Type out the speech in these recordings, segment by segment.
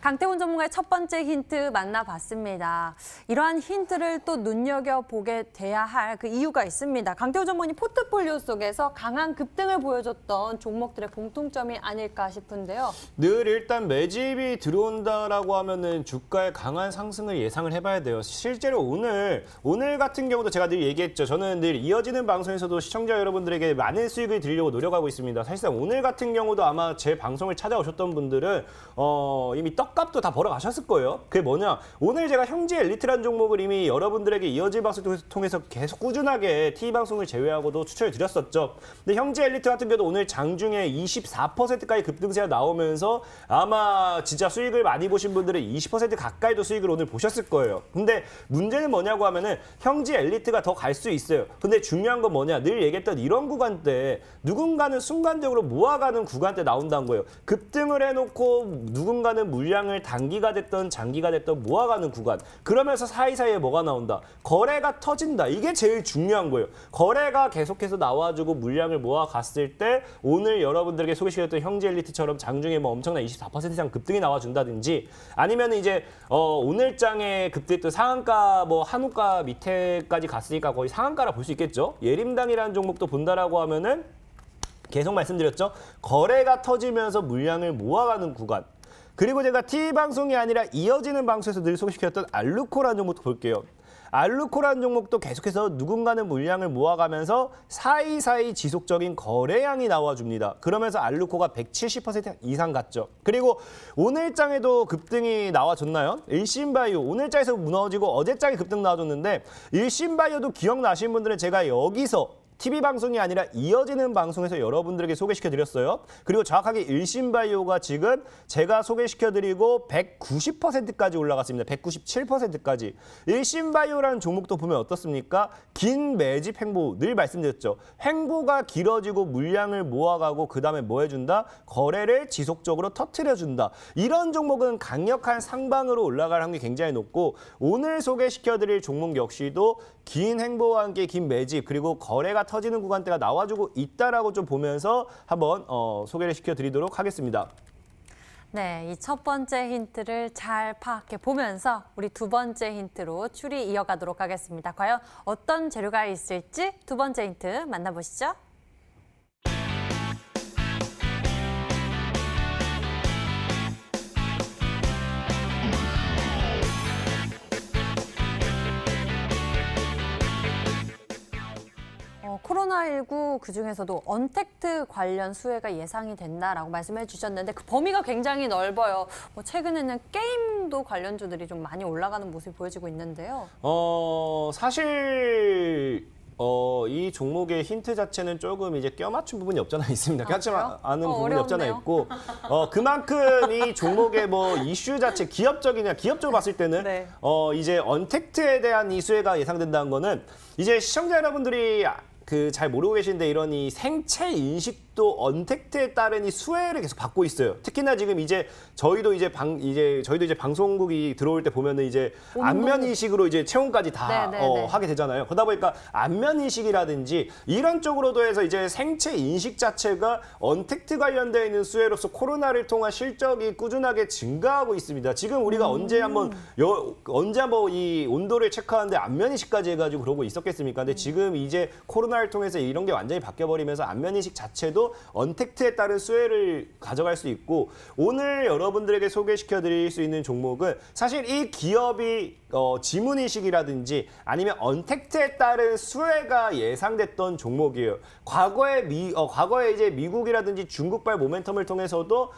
강태훈 전문가의 첫 번째 힌트 만나봤습니다. 이러한 힌트를 또 눈여겨보게 돼야 할 그 이유가 있습니다. 강태훈 전문가님 포트폴리오 속에서 강한 급등을 보여줬던 종목들의 공통점이 아닐까 싶은데요. 늘 일단 매집이 들어온다라고 하면은 주가의 강한 상승을 예상을 해봐야 돼요. 실제로 오늘 같은 경우도 제가 늘 얘기했죠. 저는 늘 이어지는 방송에서도 시청자 여러분들에게 많은 수익을 드리려고 노력하고 있습니다. 사실상 오늘 같은 경우도 아마 제 방송을 찾아오셨던 분들은 이미 떡값도 다 벌어가셨을 거예요. 그게 뭐냐? 오늘 제가 형제 엘리트라는 종목을 이미 여러분들에게 이어질 방송을 통해서 계속 꾸준하게 TV방송을 제외하고도 추천을 드렸었죠. 근데 형제 엘리트 같은 경우도 오늘 장중에 24%까지 급등세가 나오면서 아마 진짜 수익을 많이 보신 분들은 20% 가까이도 수익을 오늘 보셨을 거예요. 근데 문제는 뭐냐고 하면은 형제 엘리트가 더 갈 수 있어요. 근데 중요한 건 뭐냐? 늘 얘기했던 이런 구간대 누군가는 순간적으로 모아가는 구간대 나온다는 거예요. 급등을 해놓고 누군가는 물량을 단기가 됐던 장기가 됐던 모아가는 구간. 그러면서 사이사이에 뭐가 나온다? 거래가 터진다. 이게 제일 중요한 거예요. 거래가 계속해서 나와주고 물량을 모아갔을 때 오늘 여러분들에게 소개시켰던 형제 엘리트처럼 장중에 뭐 엄청난 24% 이상 급등이 나와준다든지 아니면 이제 오늘 장에 급등했던 상한가 뭐 한우가 밑에까지 갔으니까 거의 상한가라 볼 수 있겠죠. 예림당이라는 종목도 본다라고 하면은 계속 말씀드렸죠. 거래가 터지면서 물량을 모아가는 구간. 그리고 제가 TV방송이 아니라 이어지는 방송에서 늘 소개시켰던 알루코라는 종목도 볼게요. 알루코라는 종목도 계속해서 누군가는 물량을 모아가면서 사이사이 지속적인 거래량이 나와줍니다. 그러면서 알루코가 170% 이상 갔죠. 그리고 오늘 장에도 급등이 나와줬나요? 일신바이오 오늘 장에서 무너지고 어제 장에 급등 나와줬는데 일신바이오도 기억나시는 분들은 제가 여기서 TV방송이 아니라 이어지는 방송에서 여러분들에게 소개시켜드렸어요. 그리고 정확하게 일신바이오가 지금 제가 소개시켜드리고 190%까지 올라갔습니다. 197%까지. 일신바이오라는 종목도 보면 어떻습니까? 긴 매집 횡보, 늘 말씀드렸죠. 횡보가 길어지고 물량을 모아가고 그다음에 뭐 해준다? 거래를 지속적으로 터트려준다. 이런 종목은 강력한 상방으로 올라갈 확률이 굉장히 높고 오늘 소개시켜드릴 종목 역시도 긴 횡보와 함께 긴 매집 그리고 거래가 터지는 구간대가 나와주고 있다라고 좀 보면서 한번 소개를 시켜드리도록 하겠습니다. 네, 이 첫 번째 힌트를 잘 파악해 보면서 우리 두 번째 힌트로 추리 이어가도록 하겠습니다. 과연 어떤 재료가 있을지 두 번째 힌트 만나보시죠. 코로나19 그중에서도 언택트 관련 수혜가 예상이 된다라고 말씀해 주셨는데 그 범위가 굉장히 넓어요. 최근에는 게임도 관련주들이 좀 많이 올라가는 모습이 보여지고 있는데요. 사실 이 종목의 힌트 자체는 조금 이제 껴맞춘 부분이 없잖아 있습니다. 껴맞지 않은 부분이 어려운데요? 없잖아 있고 그만큼 이 종목의 뭐 이슈 자체 기업적으로 봤을 때는 네. 이제 언택트에 대한 이 수혜가 예상된다는 거는 이제 시청자 여러분들이 잘 모르고 계신데 이런 이 생체 인식도 언택트에 따른 이 수혜를 계속 받고 있어요. 특히나 지금 이제 저희도 이제 방송국이 들어올 때 보면은 이제 안면 인식으로 이제 체온까지 다 하게 되잖아요. 그러다 보니까 안면 인식이라든지 이런 쪽으로도 해서 이제 생체 인식 자체가 언택트 관련되어 있는 수혜로서 코로나를 통한 실적이 꾸준하게 증가하고 있습니다. 지금 우리가 언제 한번 이 온도를 체크하는데 안면 인식까지 해가지고 그러고 있었겠습니까? 근데 지금 이제 코로나를 통해서 이런 게 완전히 바뀌어버리면서 안면 인식 자체도 언택트에 따른 수혜를 가져갈 수 있고 오늘 여러분들에게 소개시켜드릴 수 있는 종목은 사실 이 기업이 지문인식이라든지 아니면 언택트에 따른 수혜가 예상됐던 종목이에요. 과거에 이제 미국이라든지 중국발 모멘텀을 통해서도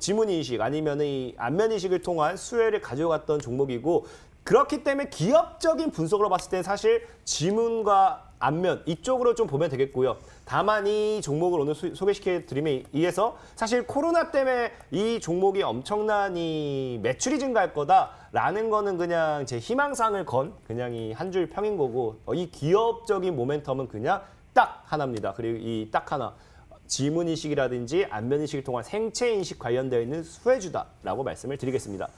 지문인식 아니면 이 안면인식을 통한 수혜를 가져갔던 종목이고 그렇기 때문에 기업적인 분석으로 봤을 때 사실 지문과 안면 이쪽으로 좀 보면 되겠고요. 다만 이 종목을 오늘 소개시켜드림에 의해서 사실 코로나 때문에 이 종목이 엄청난 이 매출이 증가할 거다라는 거는 그냥 제 희망사항을 건 그냥 이 한 줄 평인 거고 이 기업적인 모멘텀은 그냥 딱 하나입니다. 그리고 이 딱 하나. 지문인식이라든지 안면인식을 통한 생체인식 관련되어 있는 수혜주다라고 말씀을 드리겠습니다.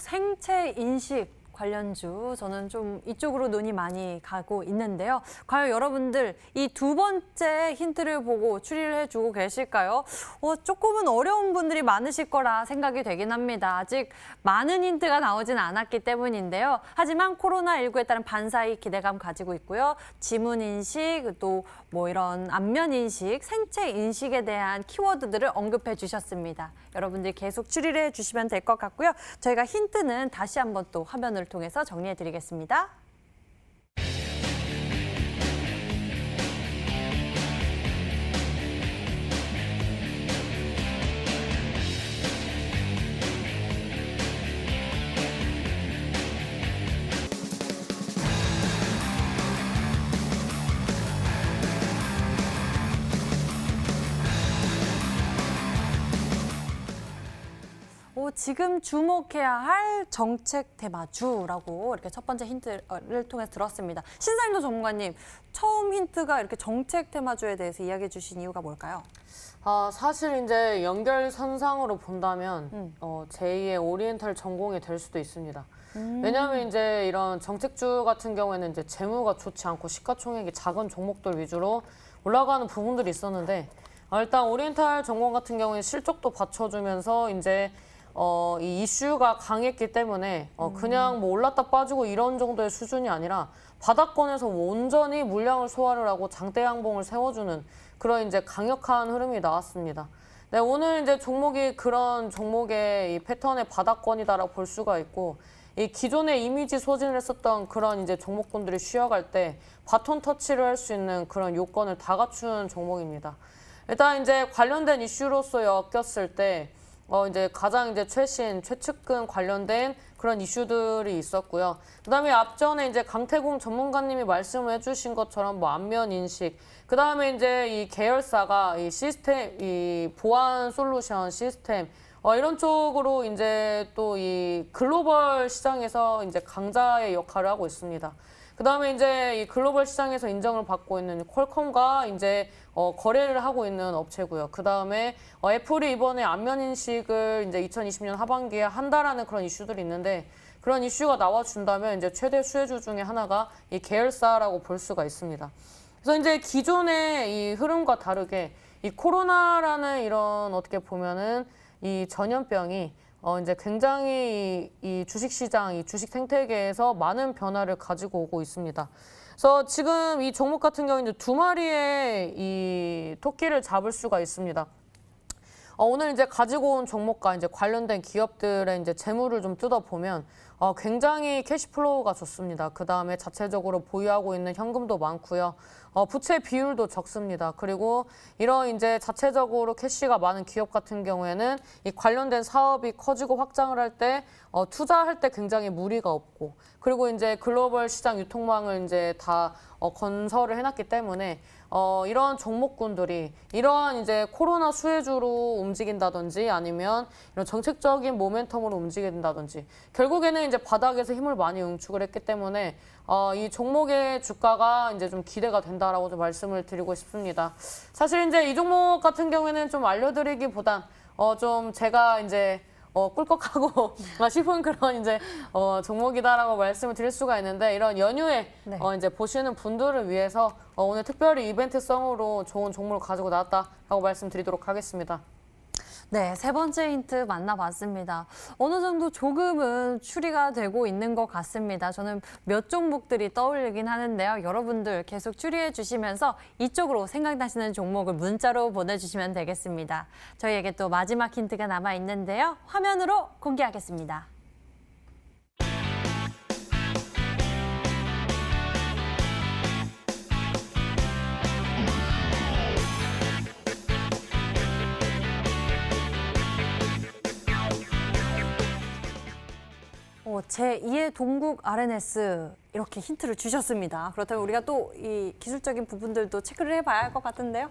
생체 인식 관련주 저는 좀 이쪽으로 눈이 많이 가고 있는데요. 과연 여러분들 이 두 번째 힌트를 보고 추리를 해주고 계실까요? 조금은 어려운 분들이 많으실 거라 생각이 되긴 합니다. 아직 많은 힌트가 나오진 않았기 때문인데요. 하지만 코로나19에 따른 반사의 기대감 가지고 있고요. 지문 인식, 또 뭐 이런 안면 인식, 생체 인식에 대한 키워드들을 언급해 주셨습니다. 여러분들이 계속 추리를 해주시면 될 것 같고요. 저희가 힌트는 다시 한번 또 화면을 통해서 정리해 드리겠습니다. 지금 주목해야 할 정책 테마주라고 이렇게 첫 번째 힌트를 통해서 들었습니다. 신사임도 전문가님, 처음 힌트가 이렇게 정책 테마주에 대해서 이야기해 주신 이유가 뭘까요? 사실 이제 연결선상으로 본다면 제2의 오리엔탈 전공이 될 수도 있습니다. 왜냐하면 이제 이런 정책주 같은 경우에는 이제 재무가 좋지 않고 시가총액이 작은 종목들 위주로 올라가는 부분들이 있었는데 일단 오리엔탈 전공 같은 경우에 실적도 받쳐주면서 이제 이 이슈가 강했기 때문에 그냥 뭐 올랐다 빠지고 이런 정도의 수준이 아니라 바닥권에서 온전히 물량을 소화를 하고 장대 양봉을 세워주는 그런 이제 강력한 흐름이 나왔습니다. 네, 오늘 이제 종목이 그런 종목의 이 패턴의 바닥권이다라고 볼 수가 있고 이 기존의 이미지 소진을 했었던 그런 이제 종목군들이 쉬어갈 때 바톤 터치를 할 수 있는 그런 요건을 다 갖춘 종목입니다. 일단 이제 관련된 이슈로서 엮였을 때 이제 가장 이제 최측근 관련된 그런 이슈들이 있었고요. 그다음에 앞전에 이제 강태공 전문가님이 말씀을 해주신 것처럼 뭐 안면 인식, 그다음에 이제 이 계열사가 이 시스템, 이 보안 솔루션 시스템 이런 쪽으로 이제 또 이 글로벌 시장에서 이제 강자의 역할을 하고 있습니다. 그다음에 이제 이 글로벌 시장에서 인정을 받고 있는 퀄컴과 이제 거래를 하고 있는 업체고요. 그다음에 애플이 이번에 안면 인식을 이제 2020년 하반기에 한다라는 그런 이슈들이 있는데 그런 이슈가 나와준다면 이제 최대 수혜주 중에 하나가 이 계열사라고 볼 수가 있습니다. 그래서 이제 기존의 이 흐름과 다르게 이 코로나라는 이런 어떻게 보면은 이 전염병이 이제 굉장히 이 주식시장, 이 주식 생태계에서 많은 변화를 가지고 오고 있습니다. 그래서 지금 이 종목 같은 경우는 두 마리의 이 토끼를 잡을 수가 있습니다. 오늘 이제 가지고 온 종목과 이제 관련된 기업들의 이제 재물을 좀 뜯어보면 굉장히 캐시플로우가 좋습니다. 그 다음에 자체적으로 보유하고 있는 현금도 많고요. 부채 비율도 적습니다. 그리고 이런 이제 자체적으로 캐시가 많은 기업 같은 경우에는 이 관련된 사업이 커지고 확장을 할 때 투자할 때 굉장히 무리가 없고 그리고 이제 글로벌 시장 유통망을 이제 다 건설을 해놨기 때문에 이런 종목군들이 이러한 이제 코로나 수혜주로 움직인다든지 아니면 이런 정책적인 모멘텀으로 움직인다든지 결국에는 이제 바닥에서 힘을 많이 응축을 했기 때문에 이 종목의 주가가 이제 좀 기대가 된다라고 좀 말씀을 드리고 싶습니다. 사실 이제 이 종목 같은 경우에는 좀 알려드리기보단 좀 제가 이제 꿀꺽하고 싶은 그런 이제 종목이다라고 말씀을 드릴 수가 있는데 이런 연휴에 네. 이제 보시는 분들을 위해서 오늘 특별히 이벤트성으로 좋은 종목을 가지고 나왔다라고 말씀드리도록 하겠습니다. 네, 세 번째 힌트 만나봤습니다. 어느 정도 조금은 추리가 되고 있는 것 같습니다. 저는 몇 종목들이 떠올리긴 하는데요. 여러분들 계속 추리해 주시면서 이쪽으로 생각나시는 종목을 문자로 보내주시면 되겠습니다. 저희에게 또 마지막 힌트가 남아 있는데요. 화면으로 공개하겠습니다. 제2의 동국 RNS 이렇게 힌트를 주셨습니다. 그렇다면 우리가 또 이 기술적인 부분들도 체크를 해봐야 할 것 같은데요.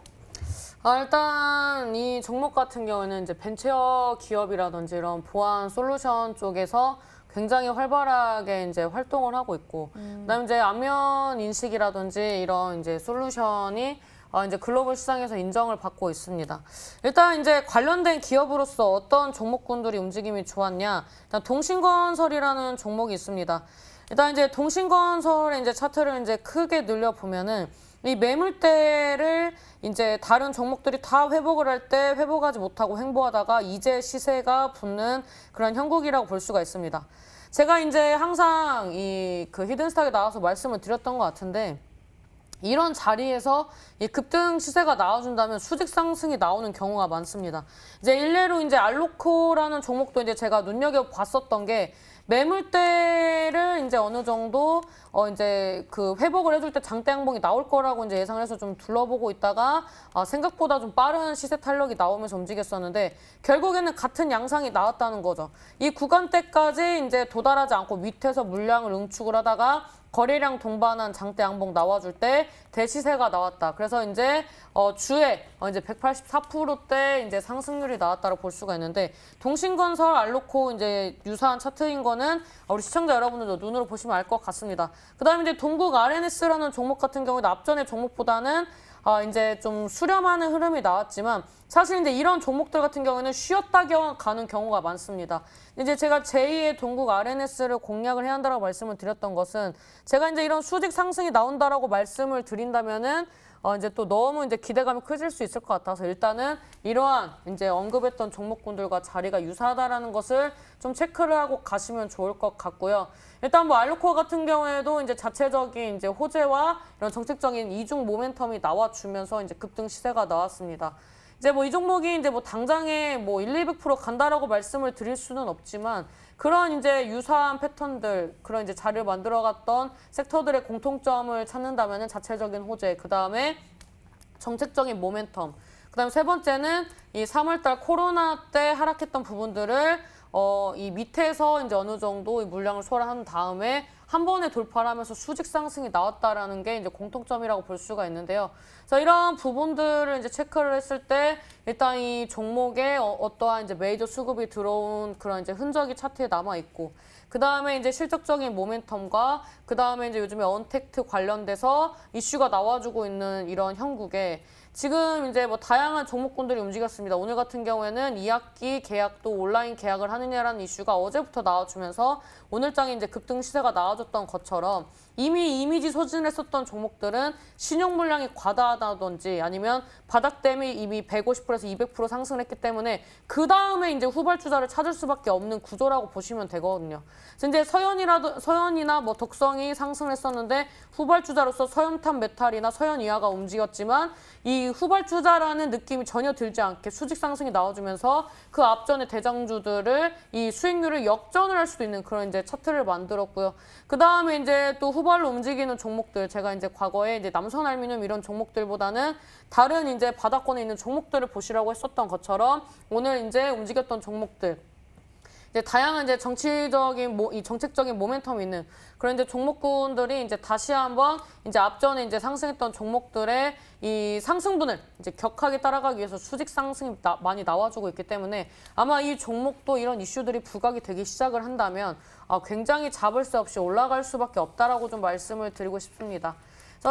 일단 이 종목 같은 경우에는 이제 벤처 기업이라든지 이런 보안 솔루션 쪽에서 굉장히 활발하게 이제 활동을 하고 있고, 그다음에 이제 안면 인식이라든지 이런 이제 솔루션이 이제 글로벌 시장에서 인정을 받고 있습니다. 일단 이제 관련된 기업으로서 어떤 종목군들이 움직임이 좋았냐? 일단 동신건설이라는 종목이 있습니다. 일단 이제 동신건설의 이제 차트를 이제 크게 늘려 보면은 이 매물대를 이제 다른 종목들이 다 회복을 할 때 회복하지 못하고 횡보하다가 이제 시세가 붙는 그런 형국이라고 볼 수가 있습니다. 제가 이제 항상 이 그 히든스탁에 나와서 말씀을 드렸던 것 같은데 이런 자리에서 이 급등 시세가 나와준다면 수직 상승이 나오는 경우가 많습니다. 이제 일례로 이제 알로코라는 종목도 이제 제가 눈여겨 봤었던 게 매물대를 이제 어느 정도 이제 그 회복을 해줄 때 장대 양봉이 나올 거라고 이제 예상을 해서 좀 둘러보고 있다가 생각보다 좀 빠른 시세 탄력이 나오면서 움직였었는데 결국에는 같은 양상이 나왔다는 거죠. 이 구간대까지 이제 도달하지 않고 밑에서 물량을 응축을 하다가 거래량 동반한 장대 양봉 나와줄 때 대시세가 나왔다. 그래서 이제 주에 이제 184%대 이제 상승률이 나왔다고 볼 수가 있는데 동신건설, 알로코 이제 유사한 차트인 거는 우리 시청자 여러분들도 눈으로 보시면 알 것 같습니다. 그다음에 이제 동국 RNS라는 종목 같은 경우는 앞전의 종목보다는 이제 좀 수렴하는 흐름이 나왔지만 사실 이제 이런 종목들 같은 경우에는 쉬었다 가는 경우가 많습니다. 이제 제가 제2의 동국 RNS를 공략을 해야 한다라고 말씀을 드렸던 것은 제가 이제 이런 수직 상승이 나온다라고 말씀을 드린다면은 이제 또 너무 이제 기대감이 커질 수 있을 것 같아서 일단은 이러한 이제 언급했던 종목군들과 자리가 유사하다라는 것을 좀 체크를 하고 가시면 좋을 것 같고요. 일단 뭐 알로코 같은 경우에도 이제 자체적인 이제 호재와 이런 정책적인 이중 모멘텀이 나와주면서 이제 급등 시세가 나왔습니다. 이제 뭐 이 종목이 이제 뭐 당장에 뭐 100% 간다라고 말씀을 드릴 수는 없지만 그런 이제 유사한 패턴들, 그런 이제 자리를 만들어갔던 섹터들의 공통점을 찾는다면은 자체적인 호재, 그 다음에 정책적인 모멘텀, 그 다음에 세 번째는 이 3월달 코로나 때 하락했던 부분들을 이 밑에서 이제 어느 정도 이 물량을 소화한 다음에 한 번에 돌파를 하면서 수직 상승이 나왔다라는 게 이제 공통점이라고 볼 수가 있는데요. 그래서 이런 부분들을 이제 체크를 했을 때 일단 이 종목에 어떠한 이제 메이저 수급이 들어온 그런 이제 흔적이 차트에 남아 있고, 그 다음에 이제 실적적인 모멘텀과 그 다음에 이제 요즘에 언택트 관련돼서 이슈가 나와주고 있는 이런 형국에 지금 이제 뭐 다양한 종목군들이 움직였습니다. 오늘 같은 경우에는 2학기 계약도 온라인 계약을 하느냐라는 이슈가 어제부터 나와주면서 오늘장에 이제 급등 시세가 나와줬던 것처럼 이미 이미지 소진을 했었던 종목들은 신용 물량이 과다하다든지 아니면 바닥댐이 이미 150%에서 200% 상승했기 때문에 그 다음에 이제 후발주자를 찾을 수밖에 없는 구조라고 보시면 되거든요. 그래서 이제 서현이나 뭐 덕성이 상승했었는데 후발주자로서 서현탄 메탈이나 서현이화가 움직였지만 이 후발주자라는 느낌이 전혀 들지 않게 수직 상승이 나와주면서 그 앞전의 대장주들을 이 수익률을 역전을 할 수도 있는 그런 이제 차트를 만들었고요. 그 다음에 이제 또 후발로 움직이는 종목들, 제가 이제 과거에 이제 남선알미늄 이런 종목들보다는 다른 이제 바닥권에 있는 종목들을 보시라고 했었던 것처럼 오늘 이제 움직였던 종목들. 이제 다양한 이제 이 정책적인 모멘텀이 있는 그런 이제 종목군들이 이제 다시 한번 이제 앞전에 이제 상승했던 종목들의 이 상승분을 이제 격하게 따라가기 위해서 수직 상승이 많이 나와주고 있기 때문에 아마 이 종목도 이런 이슈들이 부각이 되기 시작을 한다면 굉장히 잡을 새 없이 올라갈 수밖에 없다라고 좀 말씀을 드리고 싶습니다.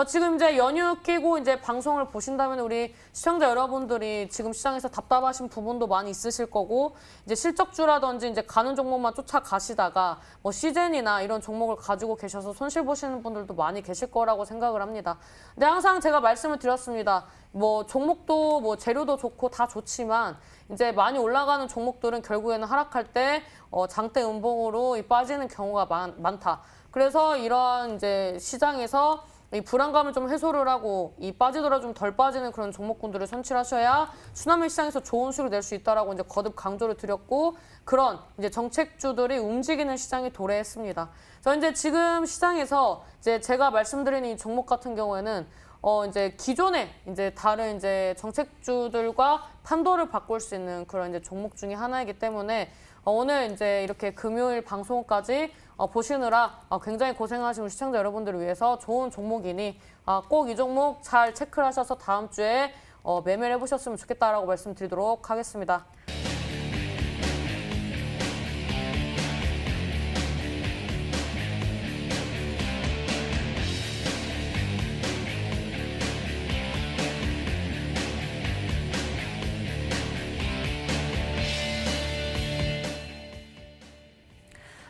지금 이제 연휴 끼고 이제 방송을 보신다면 우리 시청자 여러분들이 지금 시장에서 답답하신 부분도 많이 있으실 거고 이제 실적주라든지 이제 가는 종목만 쫓아가시다가 뭐 시젠이나 이런 종목을 가지고 계셔서 손실 보시는 분들도 많이 계실 거라고 생각을 합니다. 근데 항상 제가 말씀을 드렸습니다. 뭐 종목도 뭐 재료도 좋고 다 좋지만 이제 많이 올라가는 종목들은 결국에는 하락할 때 장대 음봉으로 빠지는 경우가 많다. 그래서 이런 이제 시장에서 이 불안감을 좀 해소를 하고 이 빠지더라도 좀 덜 빠지는 그런 종목군들을 선취하셔야 순환매 시장에서 좋은 수익을 낼 수 있다라고 이제 거듭 강조를 드렸고 그런 이제 정책주들이 움직이는 시장이 도래했습니다. 그래서 이제 지금 시장에서 이제 제가 말씀드린 이 종목 같은 경우에는 이제 기존의 이제 다른 이제 정책주들과 판도를 바꿀 수 있는 그런 이제 종목 중에 하나이기 때문에 오늘 이제 이렇게 금요일 방송까지 보시느라 굉장히 고생하신 우리 시청자 여러분들을 위해서 좋은 종목이니 꼭 이 종목 잘 체크를 하셔서 다음 주에 매매를 해보셨으면 좋겠다라고 말씀드리도록 하겠습니다.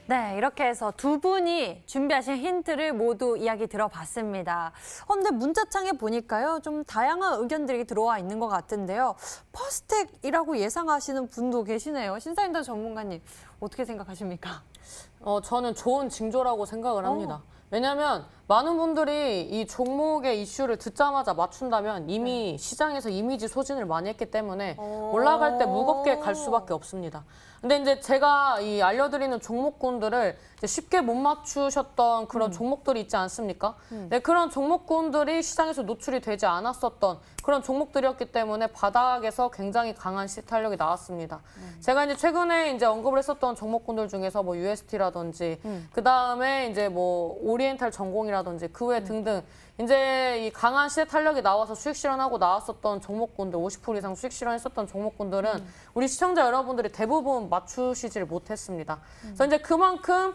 네, 이렇게 해서 두 분이 준비하신 힌트를 모두 이야기 들어봤습니다. 근데 문자창에 보니까요, 좀 다양한 의견들이 들어와 있는 것 같은데요. 퍼스텍이라고 예상하시는 분도 계시네요. 신사임당 전문가님, 어떻게 생각하십니까? 저는 좋은 징조라고 생각을 합니다. 왜냐하면 많은 분들이 이 종목의 이슈를 듣자마자 맞춘다면 이미 시장에서 이미지 소진을 많이 했기 때문에 올라갈 때 무겁게 갈 수밖에 없습니다. 근데 이제 제가 이 알려드리는 종목군들을 이제 쉽게 못 맞추셨던 그런 종목들이 있지 않습니까? 네, 그런 종목군들이 시장에서 노출이 되지 않았었던 그런 종목들이었기 때문에 바닥에서 굉장히 강한 시탈력이 나왔습니다. 제가 이제 최근에 이제 언급을 했었던 종목군들 중에서 뭐 UST라든지 그 다음에 이제 뭐 오리엔탈 전공이라든지 그 외 등등 이제 이 강한 시세 탄력이 나와서 수익 실현하고 나왔었던 종목군들 50% 이상 수익 실현했었던 종목군들은 우리 시청자 여러분들이 대부분 맞추시질 못했습니다. 그래서 이제 그만큼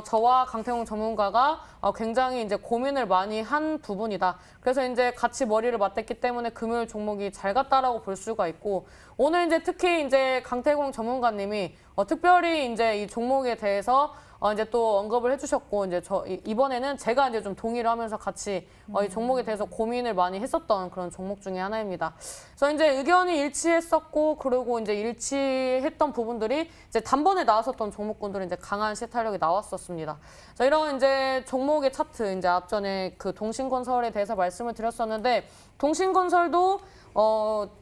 저와 강태공 전문가가 굉장히 이제 고민을 많이 한 부분이다. 그래서 이제 같이 머리를 맞댔기 때문에 금요일 종목이 잘 갔다라고 볼 수가 있고 오늘 이제 특히 이제 강태공 전문가님이 특별히 이제 이 종목에 대해서 이제 또 언급을 해주셨고 이제 이번에는 제가 이제 좀 동의를 하면서 같이 이 종목에 대해서 고민을 많이 했었던 그런 종목 중에 하나입니다. 그래서 이제 의견이 일치했었고 그리고 이제 일치했던 부분들이 이제 단번에 나왔었던 종목군들은 이제 강한 시탈력이 나왔었습니다. 자, 이런 이제 종목의 차트 이제 앞전에 그 동신건설에 대해서 말씀을 드렸었는데 동신건설도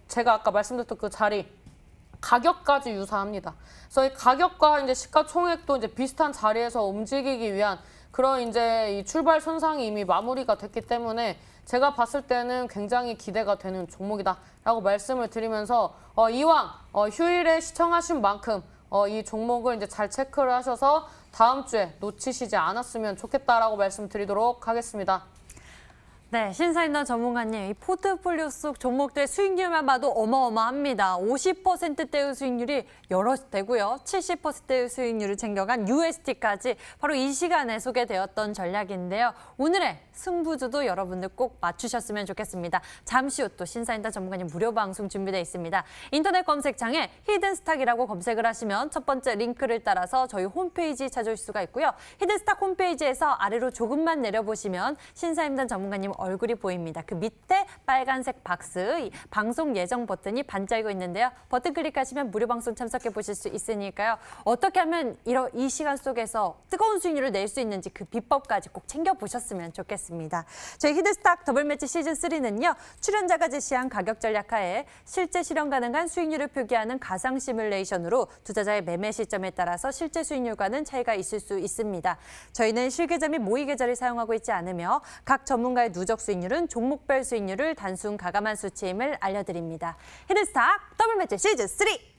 제가 아까 말씀드렸던 그 자리 가격까지 유사합니다. 그래서 이 가격과 이제 시가총액도 이제 비슷한 자리에서 움직이기 위한 그런 이제 이 출발 선상이 이미 마무리가 됐기 때문에 제가 봤을 때는 굉장히 기대가 되는 종목이다라고 말씀을 드리면서 이왕 휴일에 시청하신 만큼 이 종목을 이제 잘 체크를 하셔서 다음 주에 놓치시지 않았으면 좋겠다라고 말씀드리도록 하겠습니다. 네, 신사임당 전문가님, 이 포트폴리오 속 종목들 수익률만 봐도 어마어마합니다. 50%대의 수익률이 여러 되고요. 70%대의 수익률을 챙겨간 UST까지 바로 이 시간에 소개되었던 전략인데요. 오늘의 승부주도 여러분들 꼭 맞추셨으면 좋겠습니다. 잠시 후 또 신사임당 전문가님 무료 방송 준비되어 있습니다. 인터넷 검색창에 히든스탁이라고 검색을 하시면 첫 번째 링크를 따라서 저희 홈페이지 찾아오실 수가 있고요. 히든스탁 홈페이지에서 아래로 조금만 내려보시면 신사임당 전문가님 얼굴이 보입니다. 그 밑에 빨간색 박스, 방송 예정 버튼이 반짝이고 있는데요. 버튼 클릭하시면 무료 방송 참석해 보실 수 있으니까요. 어떻게 하면 이 시간 속에서 뜨거운 수익률을 낼 수 있는지 그 비법까지 꼭 챙겨보셨으면 좋겠습니다. 저희 히든스탁 더블매치 시즌3는요. 출연자가 제시한 가격 전략하에 실제 실현 가능한 수익률을 표기하는 가상 시뮬레이션으로 투자자의 매매 시점에 따라서 실제 수익률과는 차이가 있을 수 있습니다. 저희는 실계좌 및 모의 계좌를 사용하고 있지 않으며 각 전문가의 누적 수익률은 종목별 수익률을 단순 가감한 수치임을 알려드립니다. 히든스탁 더블매치 시즌3!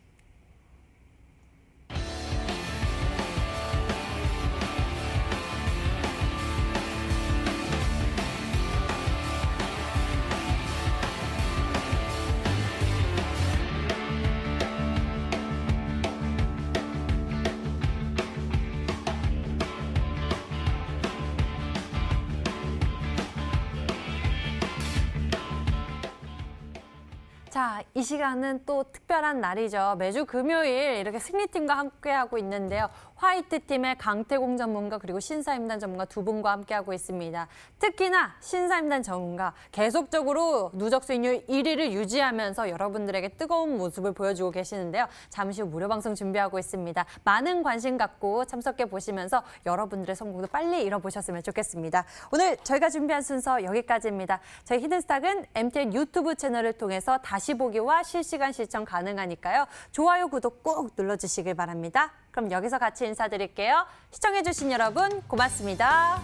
자, 이 시간은 또 특별한 날이죠. 매주 금요일 이렇게 승리팀과 함께하고 있는데요. 화이트팀의 강태공 전문가 그리고 신사임당 전문가 두 분과 함께하고 있습니다. 특히나 신사임당 전문가 계속적으로 누적 수익률 1위를 유지하면서 여러분들에게 뜨거운 모습을 보여주고 계시는데요. 잠시 후 무료 방송 준비하고 있습니다. 많은 관심 갖고 참석해 보시면서 여러분들의 성공도 빨리 이뤄보셨으면 좋겠습니다. 오늘 저희가 준비한 순서 여기까지입니다. 저희 히든스탁은 MTN 유튜브 채널을 통해서 다시 보기와 실시간 시청 가능하니까요. 좋아요, 구독 꼭 눌러주시길 바랍니다. 그럼 여기서 같이 인사드릴게요. 시청해주신 여러분 고맙습니다.